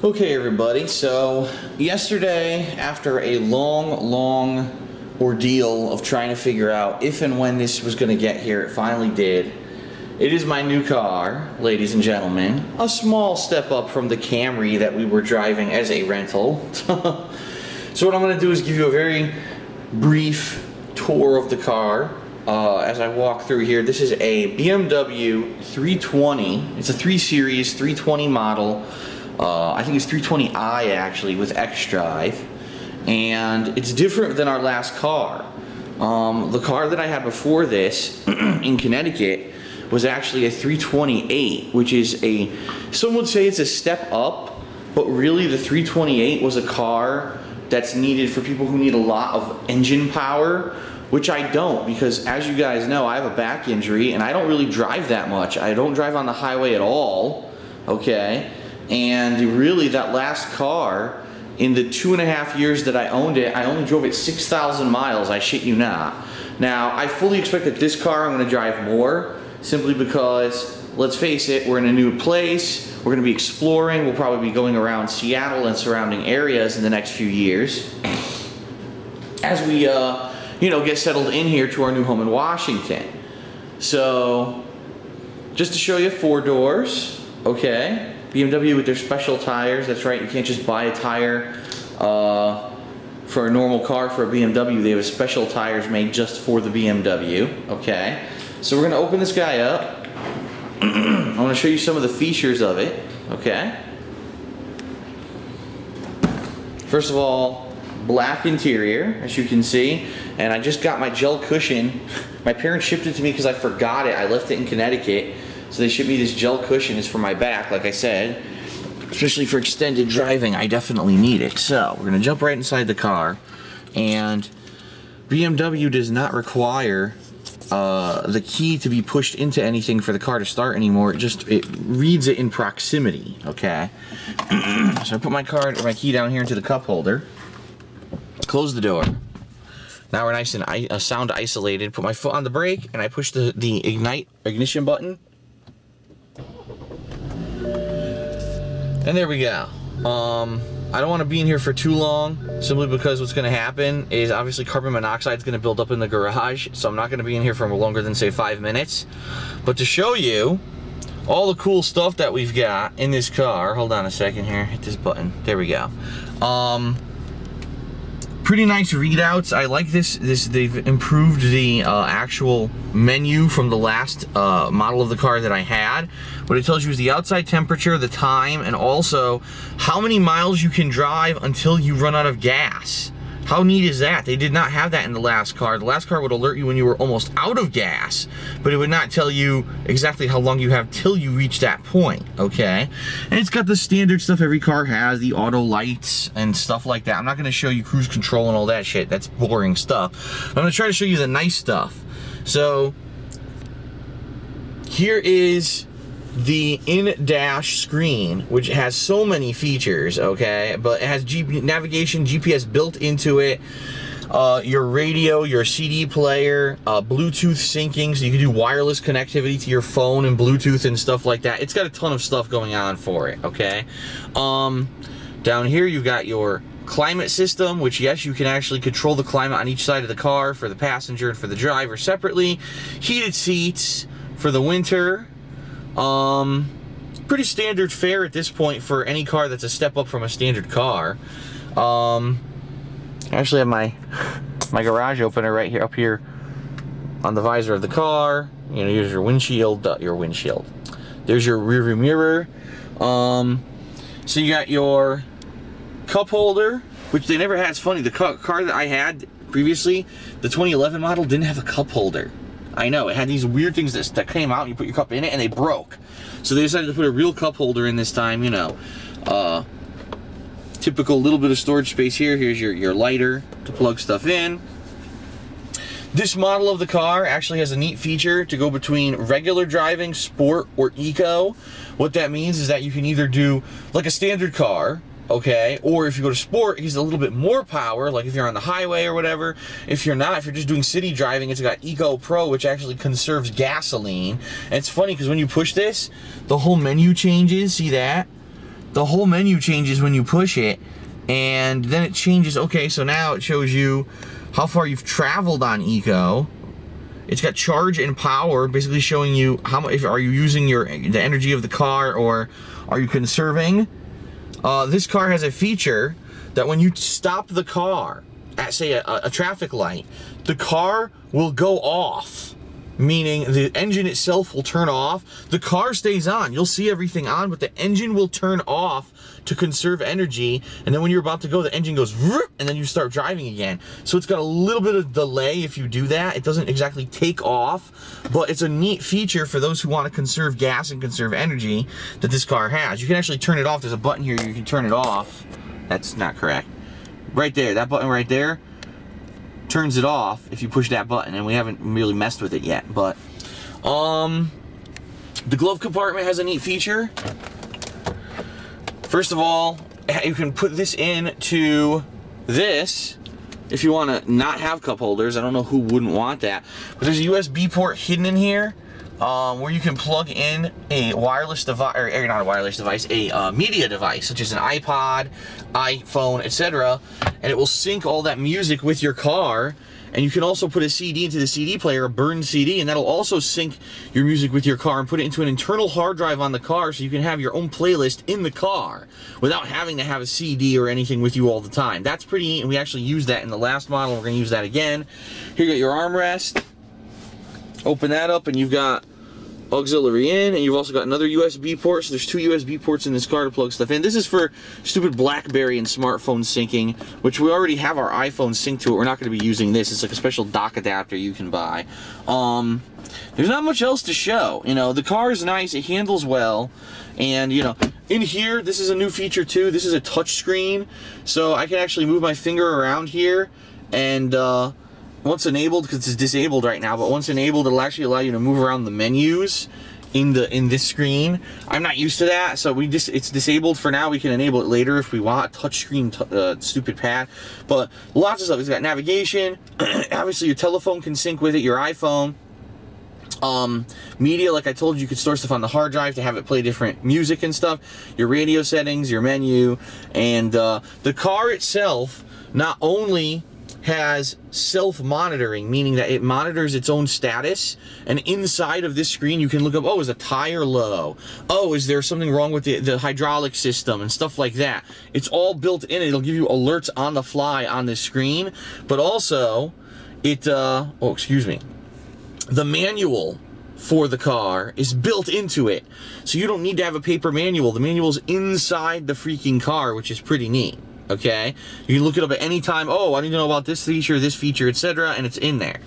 Okay everybody, so yesterday after a long ordeal of trying to figure out if and when this was going to get here, it finally did. It is my new car, ladies and gentlemen. A small step up from the Camry that we were driving as a rental. So what I'm going to do is give you a very brief tour of the car as I walk through here. This is a BMW 320. It's a 3 Series 320 model. I think it's 320i actually with xDrive, and it's different than our last car. The car that I had before this in Connecticut was actually a 328, which is some would say it's a step up, but really the 328 was a car that's needed for people who need a lot of engine power, which I don't, because as you guys know, I have a back injury and I don't really drive that much. I don't drive on the highway at all, okay? And really, that last car, in the 2.5 years that I owned it, I only drove it 6,000 miles, I shit you not. Now, I fully expect that this car I'm going to drive more, simply because, let's face it, we're in a new place, we're going to be exploring, we'll probably be going around Seattle and surrounding areas in the next few years, as we, you know, get settled in here to our new home in Washington. So, just to show you, 4 doors, okay? BMW with their special tires. That's right, you can't just buy a tire for a normal car for a BMW. They have special tires made just for the BMW, okay? So we're gonna open this guy up. I wanna show you some of the features of it, okay? First of all, black interior, as you can see, and I just got my gel cushion. My parents shipped it to me because I forgot it. I left it in Connecticut. So they shipped me this gel cushion. It's for my back, like I said. Especially for extended driving, I definitely need it. So, we're going to jump right inside the car. And BMW does not require the key to be pushed into anything for the car to start anymore. It reads it in proximity, okay? So I put my key down here into the cup holder. Close the door. Now we're nice and sound isolated. Put my foot on the brake, and I push the ignition button. And there we go. I don't want to be in here for too long, simply because what's going to happen is obviously carbon monoxide is going to build up in the garage, so I'm not going to be in here for longer than, say, 5 minutes. But to show you all the cool stuff that we've got in this car, hold on a second here, hit this button, there we go. Pretty nice readouts. I like this. They've improved the actual menu from the last model of the car that I had. What it tells you is the outside temperature, the time, and also how many miles you can drive until you run out of gas. How neat is that? They did not have that in the last car. The last car would alert you when you were almost out of gas, but it would not tell you exactly how long you have till you reach that point, okay? And it's got the standard stuff every car has, the auto lights and stuff like that. I'm not going to show you cruise control and all that shit. That's boring stuff. I'm going to try to show you the nice stuff. So, here is the in-dash screen, which has so many features, okay? But it has navigation, GPS built into it, your radio, your CD player, Bluetooth syncing, so you can do wireless connectivity to your phone and Bluetooth and stuff like that. It's got a ton of stuff going on for it, okay? Down here you've got your climate system, which, yes, you can actually control the climate on each side of the car for the passenger and for the driver separately. Heated seats for the winter. Pretty standard fare at this point for any car that's a step up from a standard car. I actually have my garage opener right here, up here on the visor of the car. You know, here's your windshield, There's your rear view mirror. So you got your cup holder, which they never had. It's funny, the car that I had previously, the 2011 model, didn't have a cup holder. I know, it had these weird things that came out and you put your cup in it and they broke. So they decided to put a real cup holder in this time, you know. Typical little bit of storage space here. Here's your lighter to plug stuff in. This model of the car actually has a neat feature to go between regular driving, sport, or eco. What that means is that you can either do like a standard car, okay, or if you go to sport, it gives a little bit more power, like if you're on the highway or whatever. If you're not, if you're just doing city driving, it's got Eco Pro, which actually conserves gasoline. And it's funny because when you push this, the whole menu changes. See that? the whole menu changes when you push it, and then it changes. Okay, so now it shows you how far you've traveled on Eco. It's got charge and power, basically showing you how much, are you using the energy of the car, or are you conserving. This car has a feature that when you stop the car at, say, a traffic light, the car will go off, meaning the engine itself will turn off. The car stays on, you'll see everything on, but the engine will turn off to conserve energy, and then when you're about to go, the engine goes and then you start driving again. So it's got a little bit of delay if you do that. It doesn't exactly take off, but it's a neat feature for those who want to conserve gas and conserve energy that this car has. You can actually turn it off. There's a button here, you can turn it off. That's not correct. Right there, that button right there turns it off if you push that button, and we haven't really messed with it yet. But the glove compartment has a neat feature. First of all, you can put this into this if you want to not have cup holders. I don't know who wouldn't want that, but there's a USB port hidden in here where you can plug in a wireless device, or not a wireless device, a media device, such as an iPod, iPhone, etc., and it will sync all that music with your car. And you can also put a CD into the CD player, a burned CD, and that'll also sync your music with your car and put it into an internal hard drive on the car, so you can have your own playlist in the car without having to have a CD or anything with you all the time. That's pretty neat, and we actually used that in the last model. We're going to use that again. Here you got your armrest. Open that up, and you've got auxiliary in, and you've also got another USB port. So there's 2 USB ports in this car to plug stuff in. This is for stupid BlackBerry and smartphone syncing, which we already have our iPhone synced to it. We're not going to be using this. It's like a special dock adapter you can buy. There's not much else to show. You know, the car is nice, it handles well, and you know, in here, this is a new feature too. This is a touch screen, so I can actually move my finger around here, and once enabled, because it's disabled right now, but once enabled, it'll actually allow you to move around the menus in this screen. I'm not used to that, so it's disabled for now. We can enable it later if we want. Touchscreen, stupid pad, but lots of stuff. It's got navigation. Obviously, your telephone can sync with it. Your iPhone. Media, like I told you, you could store stuff on the hard drive to have it play different music and stuff. Your radio settings, your menu, and the car itself not only has self-monitoring, meaning that it monitors its own status, and inside of this screen you can look up, oh, is a tire low? Oh, is there something wrong with the hydraulic system and stuff like that? It's all built in. It'll give you alerts on the fly on this screen, but also it, oh, excuse me, the manual for the car is built into it, so you don't need to have a paper manual. The manual's inside the freaking car, which is pretty neat. Okay, you can look it up at any time. Oh, I need to know about this feature, etc., and it's in there.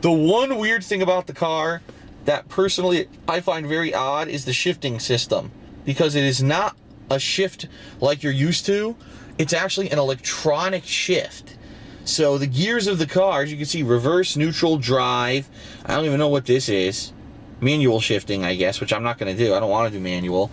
The one weird thing about the car that personally I find very odd is the shifting system, because it is not a shift like you're used to. It's actually an electronic shift. So the gears of the car, as you can see, reverse, neutral, drive. I don't even know what this is. Manual shifting, I guess, which I'm not going to do. I don't want to do manual.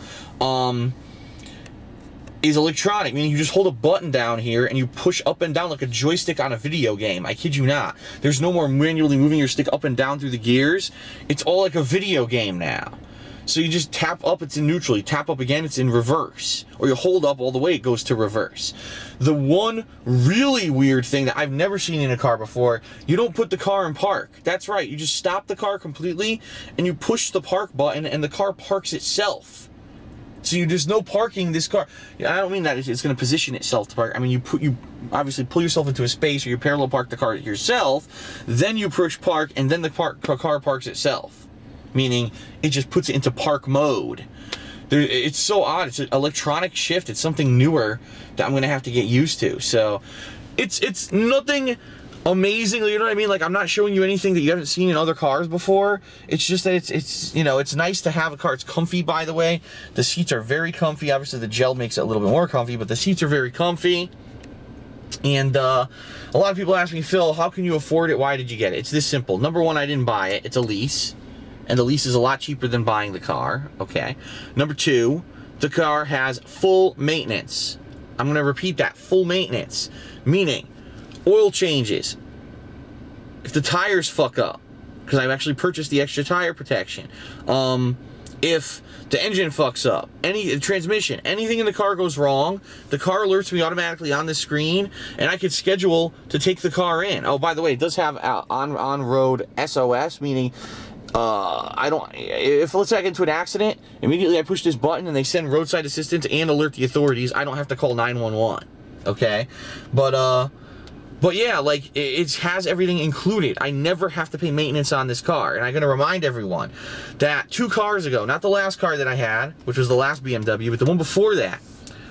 Is electronic, meaning you just hold a button down here and you push up and down like a joystick on a video game. I kid you not. There's no more manually moving your stick up and down through the gears. It's all like a video game now. So you just tap up, it's in neutral. You tap up again, it's in reverse. Or you hold up all the way, it goes to reverse. The one really weird thing that I've never seen in a car before, you don't put the car in park. That's right, you just stop the car completely and you push the park button and the car parks itself. So there's no parking this car. I don't mean that it's going to position itself to park. I mean, you obviously pull yourself into a space, or you parallel park the car yourself, then you push park, and then the car parks itself. Meaning, it just puts it into park mode. It's so odd. It's an electronic shift. It's something newer that I'm going to have to get used to. So, it's nothing amazing, you know what I mean? Like, I'm not showing you anything that you haven't seen in other cars before. It's just that it's you know, it's nice to have a car. It's comfy, by the way. The seats are very comfy. Obviously, the gel makes it a little bit more comfy, but the seats are very comfy. And a lot of people ask me, Phil, how can you afford it? Why did you get it? It's this simple. Number one, I didn't buy it. It's a lease. And the lease is a lot cheaper than buying the car. Okay. Number two, the car has full maintenance. I'm going to repeat that. Full maintenance. Meaning, oil changes. If the tires fuck up, because I've actually purchased the extra tire protection. if the engine fucks up, the transmission, anything in the car goes wrong, the car alerts me automatically on the screen, and I could schedule to take the car in. Oh, by the way, it does have on-road SOS, meaning if let's say I get into an accident, immediately I push this button and they send roadside assistance and alert the authorities. I don't have to call 911. Okay, but yeah, like, it has everything included. I never have to pay maintenance on this car. And I'm going to remind everyone that 2 cars ago, not the last car that I had, which was the last BMW, but the one before that,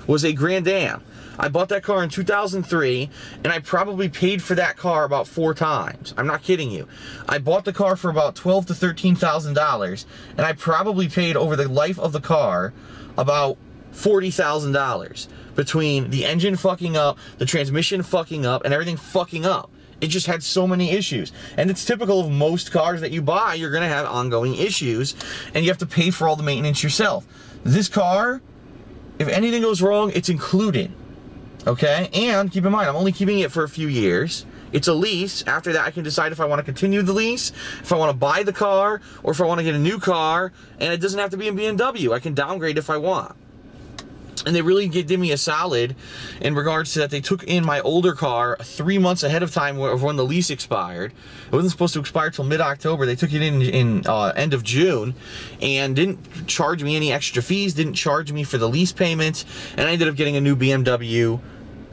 was a Grand Am. I bought that car in 2003, and I probably paid for that car about 4 times. I'm not kidding you. I bought the car for about $12,000 to $13,000, and I probably paid over the life of the car about $40,000 between the engine fucking up, the transmission fucking up, and everything fucking up. It just had so many issues. And it's typical of most cars that you buy. You're going to have ongoing issues, and you have to pay for all the maintenance yourself. This car, if anything goes wrong, it's included. Okay? And keep in mind, I'm only keeping it for a few years. It's a lease. After that, I can decide if I want to continue the lease, if I want to buy the car, or if I want to get a new car. And it doesn't have to be a BMW. I can downgrade if I want. And they really did me a solid in regards to that. They took in my older car 3 months ahead of time of when the lease expired. It wasn't supposed to expire till mid-October. They took it in end of June and didn't charge me any extra fees, didn't charge me for the lease payments, and I ended up getting a new BMW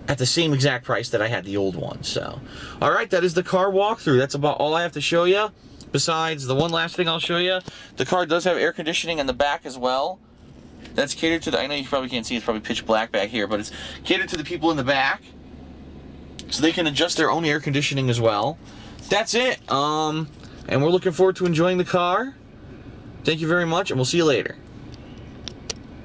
at the same exact price that I had the old one. So, all right, that is the car walkthrough. That's about all I have to show you. Besides, the one last thing I'll show you, the car does have air conditioning in the back as well. That's catered to the, I know you probably can't see, it's probably pitch black back here, but it's catered to the people in the back, so they can adjust their own air conditioning as well. That's it. And we're looking forward to enjoying the car. Thank you very much, and we'll see you later.